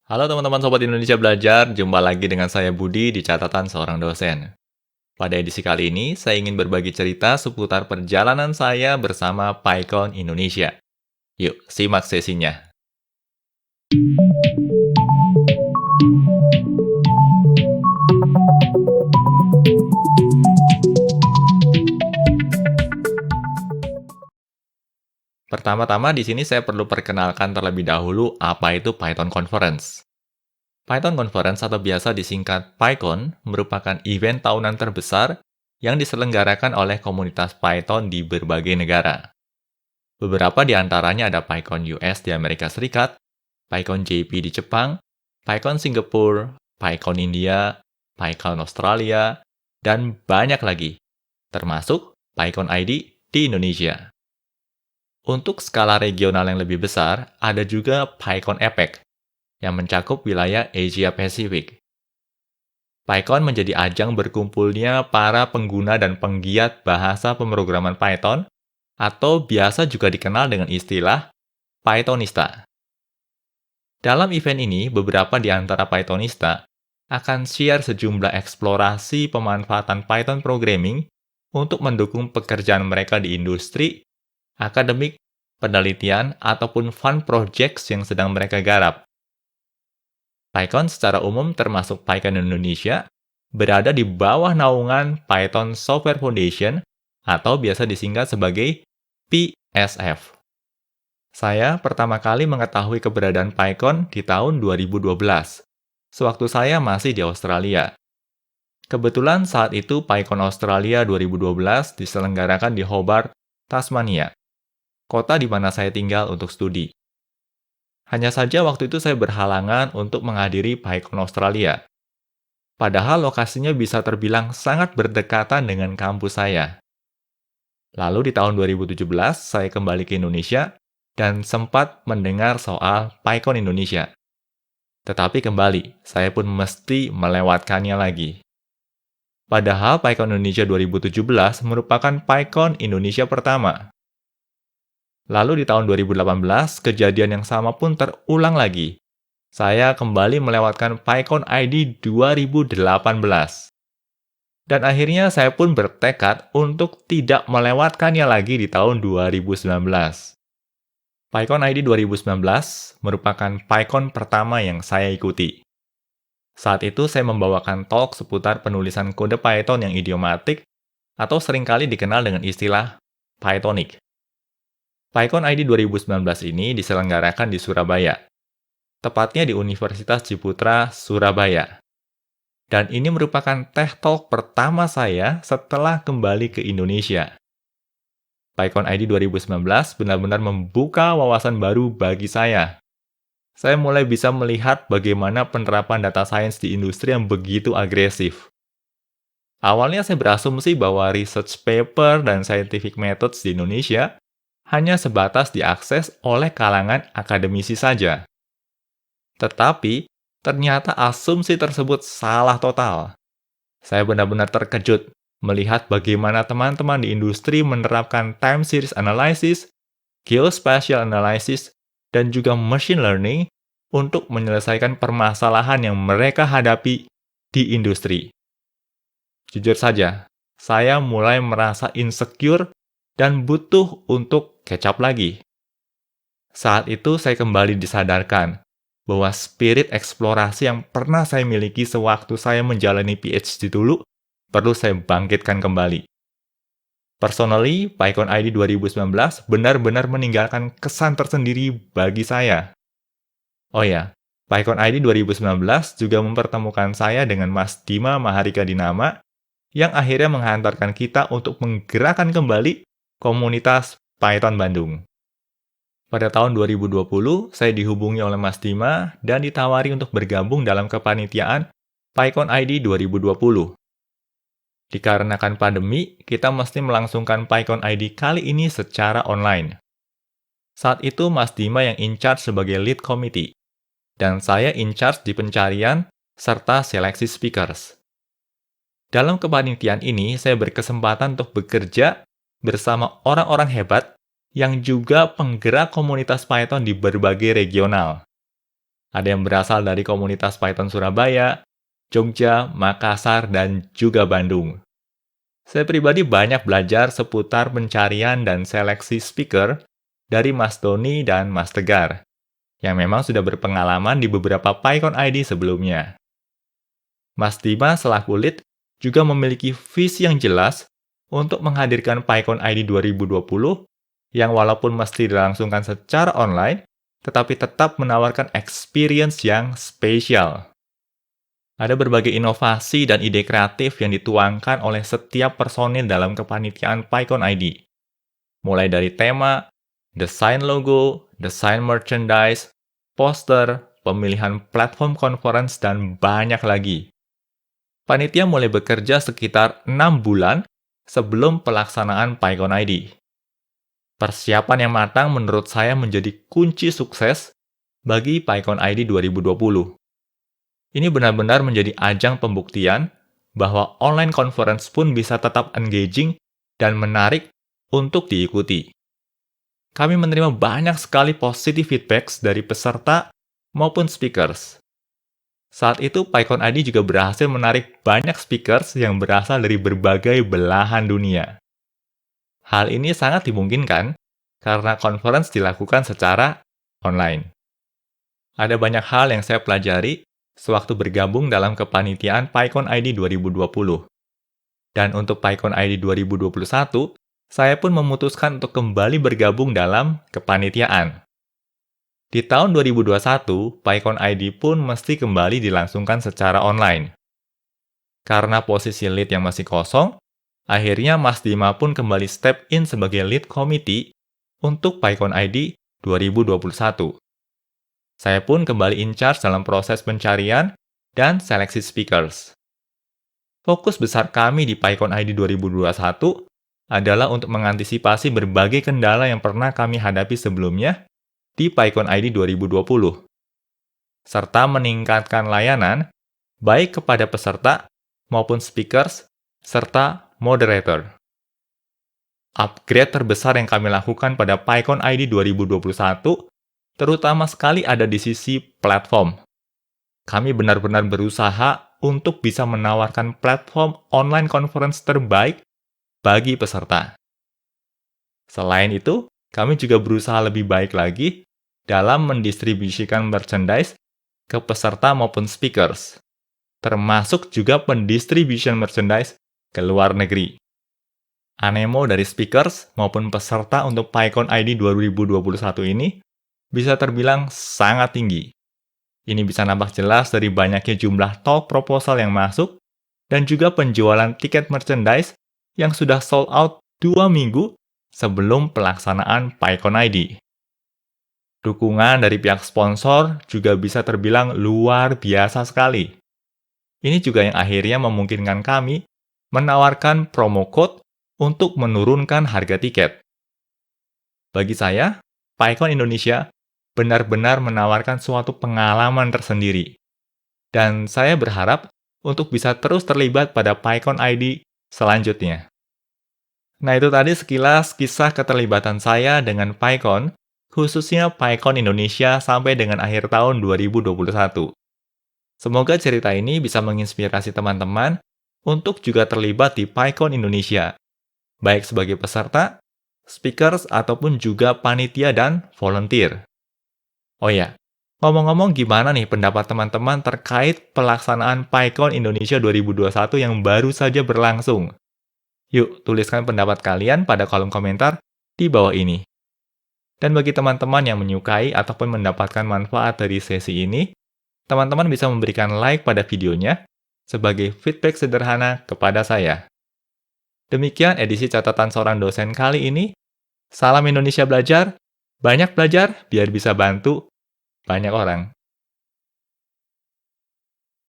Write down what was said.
Halo teman-teman Sobat Indonesia Belajar, jumpa lagi dengan saya Budi di catatan seorang dosen. Pada edisi kali ini, saya ingin berbagi cerita seputar perjalanan saya bersama PyCon Indonesia. Yuk, simak sesinya. Pertama-tama di sini saya perlu perkenalkan terlebih dahulu apa itu Python Conference. Python Conference atau biasa disingkat PyCon merupakan event tahunan terbesar yang diselenggarakan oleh komunitas Python di berbagai negara. Beberapa di antaranya ada PyCon US di Amerika Serikat, PyCon JP di Jepang, PyCon Singapura, PyCon India, PyCon Australia, dan banyak lagi, termasuk PyCon ID di Indonesia. Untuk skala regional yang lebih besar, ada juga PyCon APEC, yang mencakup wilayah Asia Pasifik. PyCon menjadi ajang berkumpulnya para pengguna dan penggiat bahasa pemrograman Python, atau biasa juga dikenal dengan istilah Pythonista. Dalam event ini, beberapa di antara Pythonista akan share sejumlah eksplorasi pemanfaatan Python programming untuk mendukung pekerjaan mereka di industri, akademik, penelitian, ataupun fun projects yang sedang mereka garap. PyCon secara umum termasuk PyCon Indonesia berada di bawah naungan Python Software Foundation atau biasa disingkat sebagai PSF. Saya pertama kali mengetahui keberadaan PyCon di tahun 2012, sewaktu saya masih di Australia. Kebetulan saat itu PyCon Australia 2012 diselenggarakan di Hobart, Tasmania, kota di mana saya tinggal untuk studi. Hanya saja waktu itu saya berhalangan untuk menghadiri PyCon Australia. Padahal lokasinya bisa terbilang sangat berdekatan dengan kampus saya. Lalu di tahun 2017, saya kembali ke Indonesia dan sempat mendengar soal PyCon Indonesia. Tetapi kembali, saya pun mesti melewatkannya lagi. Padahal PyCon Indonesia 2017 merupakan PyCon Indonesia pertama. Lalu di tahun 2018, kejadian yang sama pun terulang lagi. Saya kembali melewatkan PyCon ID 2018. Dan akhirnya saya pun bertekad untuk tidak melewatkannya lagi di tahun 2019. PyCon ID 2019 merupakan PyCon pertama yang saya ikuti. Saat itu saya membawakan talk seputar penulisan kode Python yang idiomatik atau seringkali dikenal dengan istilah Pythonic. PyCon ID 2019 ini diselenggarakan di Surabaya, tepatnya di Universitas Ciputra, Surabaya. Dan ini merupakan tech talk pertama saya setelah kembali ke Indonesia. PyCon ID 2019 benar-benar membuka wawasan baru bagi saya. Saya mulai bisa melihat bagaimana penerapan data science di industri yang begitu agresif. Awalnya saya berasumsi bahwa research paper dan scientific methods di Indonesia hanya sebatas diakses oleh kalangan akademisi saja. Tetapi, ternyata asumsi tersebut salah total. Saya benar-benar terkejut melihat bagaimana teman-teman di industri menerapkan time series analysis, geospatial analysis, dan juga machine learning untuk menyelesaikan permasalahan yang mereka hadapi di industri. Jujur saja, saya mulai merasa insecure dan butuh untuk catch up lagi. Saat itu saya kembali disadarkan bahwa spirit eksplorasi yang pernah saya miliki sewaktu saya menjalani PhD dulu perlu saya bangkitkan kembali. Personally, PyCon ID 2019 benar-benar meninggalkan kesan tersendiri bagi saya. Oh ya, PyCon ID 2019 juga mempertemukan saya dengan Mas Dima Maharika Dinama yang akhirnya menghantarkan kita untuk menggerakkan kembali komunitas Python Bandung. Pada tahun 2020, saya dihubungi oleh Mas Dima dan ditawari untuk bergabung dalam kepanitiaan PyCon ID 2020. Dikarenakan pandemi, kita mesti melangsungkan PyCon ID kali ini secara online. Saat itu Mas Dima yang in charge sebagai lead committee, dan saya in charge di pencarian serta seleksi speakers. Dalam kepanitiaan ini, saya berkesempatan untuk bekerja bersama orang-orang hebat yang juga penggerak komunitas Python di berbagai regional. Ada yang berasal dari komunitas Python Surabaya, Jogja, Makassar, dan juga Bandung. Saya pribadi banyak belajar seputar pencarian dan seleksi speaker dari Mas Doni dan Mas Tegar, yang memang sudah berpengalaman di beberapa PyCon ID sebelumnya. Mas Dima selaku lead juga memiliki visi yang jelas untuk menghadirkan PyCon ID 2020 yang walaupun mesti dilangsungkan secara online, tetapi tetap menawarkan experience yang spesial. Ada berbagai inovasi dan ide kreatif yang dituangkan oleh setiap personil dalam kepanitiaan PyCon ID. Mulai dari tema, desain logo, desain merchandise, poster, pemilihan platform conference, dan banyak lagi. Panitia mulai bekerja sekitar 6 bulan sebelum pelaksanaan PyCon ID. Persiapan yang matang menurut saya menjadi kunci sukses bagi PyCon ID 2020. Ini benar-benar menjadi ajang pembuktian bahwa online conference pun bisa tetap engaging dan menarik untuk diikuti. Kami menerima banyak sekali positive feedbacks dari peserta maupun speakers. Saat itu, PyCon ID juga berhasil menarik banyak speakers yang berasal dari berbagai belahan dunia. Hal ini sangat dimungkinkan karena conference dilakukan secara online. Ada banyak hal yang saya pelajari sewaktu bergabung dalam kepanitiaan PyCon ID 2020. Dan untuk PyCon ID 2021, saya pun memutuskan untuk kembali bergabung dalam kepanitiaan. Di tahun 2021, PyCon ID pun mesti kembali dilangsungkan secara online. Karena posisi lead yang masih kosong, akhirnya Mas Dima pun kembali step in sebagai lead committee untuk PyCon ID 2021. Saya pun kembali in charge dalam proses pencarian dan seleksi speakers. Fokus besar kami di PyCon ID 2021 adalah untuk mengantisipasi berbagai kendala yang pernah kami hadapi sebelumnya di PyCon ID 2020, serta meningkatkan layanan baik kepada peserta maupun speakers serta moderator. Upgrade terbesar yang kami lakukan pada PyCon ID 2021 terutama sekali ada di sisi platform. Kami benar-benar berusaha untuk bisa menawarkan platform online conference terbaik bagi peserta. Selain itu, kami juga berusaha lebih baik lagi dalam mendistribusikan merchandise ke peserta maupun speakers, termasuk juga pendistribution merchandise ke luar negeri. Animo dari speakers maupun peserta untuk PyCon ID 2021 ini bisa terbilang sangat tinggi. Ini bisa nampak jelas dari banyaknya jumlah talk proposal yang masuk dan juga penjualan tiket merchandise yang sudah sold out 2 minggu sebelum pelaksanaan PyCon ID. Dukungan dari pihak sponsor juga bisa terbilang luar biasa sekali. Ini juga yang akhirnya memungkinkan kami menawarkan promo code untuk menurunkan harga tiket. Bagi saya, PyCon Indonesia benar-benar menawarkan suatu pengalaman tersendiri. Dan saya berharap untuk bisa terus terlibat pada PyCon ID selanjutnya. Nah, itu tadi sekilas kisah keterlibatan saya dengan PyCon, khususnya PyCon Indonesia sampai dengan akhir tahun 2021. Semoga cerita ini bisa menginspirasi teman-teman untuk juga terlibat di PyCon Indonesia, baik sebagai peserta, speakers, ataupun juga panitia dan volunteer. Oh ya, ngomong-ngomong gimana nih pendapat teman-teman terkait pelaksanaan PyCon Indonesia 2021 yang baru saja berlangsung? Yuk, tuliskan pendapat kalian pada kolom komentar di bawah ini. Dan bagi teman-teman yang menyukai ataupun mendapatkan manfaat dari sesi ini, teman-teman bisa memberikan like pada videonya sebagai feedback sederhana kepada saya. Demikian edisi catatan seorang dosen kali ini. Salam Indonesia Belajar, banyak belajar biar bisa bantu banyak orang.